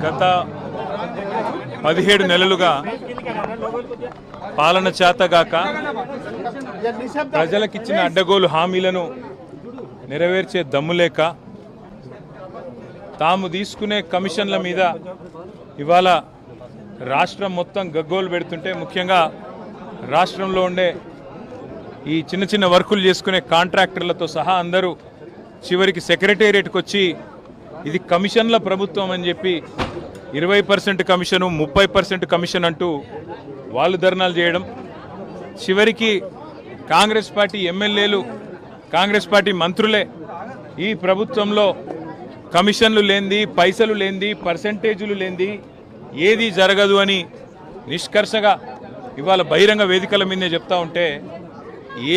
గత 17 నెలలుగా పాలన చేతగాక ప్రజలకిచ్చిన అడ్డగోలు హామీలను నెరవేర్చే దమ్ములేక తాము తీసుకునే కమిషన్ల మీద ఇవాళ రాష్ట్రం మొత్తం గగ్గోలు పెడుతుంటే, ముఖ్యంగా రాష్ట్రంలో ఉండే ఈ చిన్న చిన్న వర్కులు చేసుకునే కాంట్రాక్టర్లతో సహా అందరూ చివరికి సెక్రటేరియట్కి వచ్చి ఇది కమిషన్ల ప్రభుత్వం అని చెప్పి 20% కమిషను 30% కమిషన్ అంటూ వాళ్ళు ధర్నాలు చేయడం, చివరికి కాంగ్రెస్ పార్టీ ఎమ్మెల్యేలు కాంగ్రెస్ పార్టీ మంత్రులే ఈ ప్రభుత్వంలో కమిషన్లు లేనిది, పైసలు లేనిది, పర్సెంటేజీలు లేనిది ఏది జరగదు అని నిష్కర్షగా ఇవాళ బహిరంగ వేదికల మీదే చెప్తా ఉంటే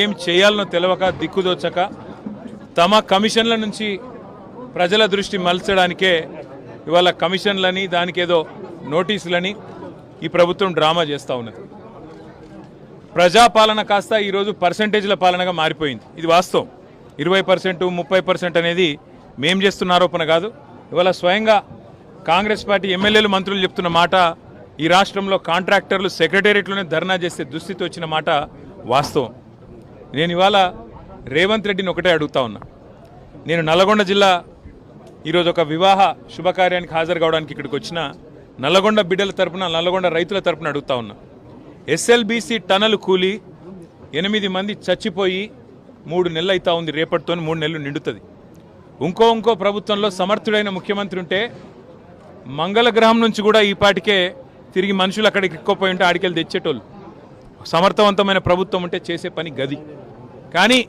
ఏం చేయాలనో తెలియక దిక్కుదోచక తమ కమిషన్ల నుంచి ప్రజల దృష్టి మలచడానికే ఇవాళ కమిషన్లని దానికేదో నోటీసులని ఈ ప్రభుత్వం డ్రామా చేస్తూ ఉన్నది. ప్రజాపాలన కాస్త ఈరోజు పర్సెంటేజ్ల పాలనగా మారిపోయింది. ఇది వాస్తవం. 20%, 30% అనేది మేం చేస్తున్న ఆరోపణ కాదు. ఇవాళ స్వయంగా కాంగ్రెస్ పార్టీ ఎమ్మెల్యేలు మంత్రులు చెప్తున్న మాట, ఈ రాష్ట్రంలో కాంట్రాక్టర్లు సెక్రటేరియట్లోనే ధర్నా చేసే దుస్థితి వచ్చిన మాట వాస్తవం. నేను ఇవాళ రేవంత్ రెడ్డిని ఒకటే అడుగుతా ఉన్నా. నేను నల్లగొండ జిల్లా ఈరోజు ఒక వివాహ శుభకార్యానికి హాజరు కావడానికి ఇక్కడికి వచ్చిన నల్లగొండ బిడ్డల తరపున, నల్లగొండ రైతుల తరపున అడుగుతా ఉన్నా. SLBC టనల్ కూలి 8 మంది చచ్చిపోయి 3 నెలలు అవుతా ఉంది. రేపటితో 3 నెలలు నిండుతుంది. ఇంకో ప్రభుత్వంలో సమర్థుడైన ముఖ్యమంత్రి ఉంటే మంగళగ్రహం నుంచి కూడా ఈ పాటికే తిరిగి మనుషులు అక్కడికి ఎక్కువపోయి ఉంటే ఆడికెళ్ళి తెచ్చేటోళ్ళు. సమర్థవంతమైన ప్రభుత్వం ఉంటే చేసే పని గది. కానీ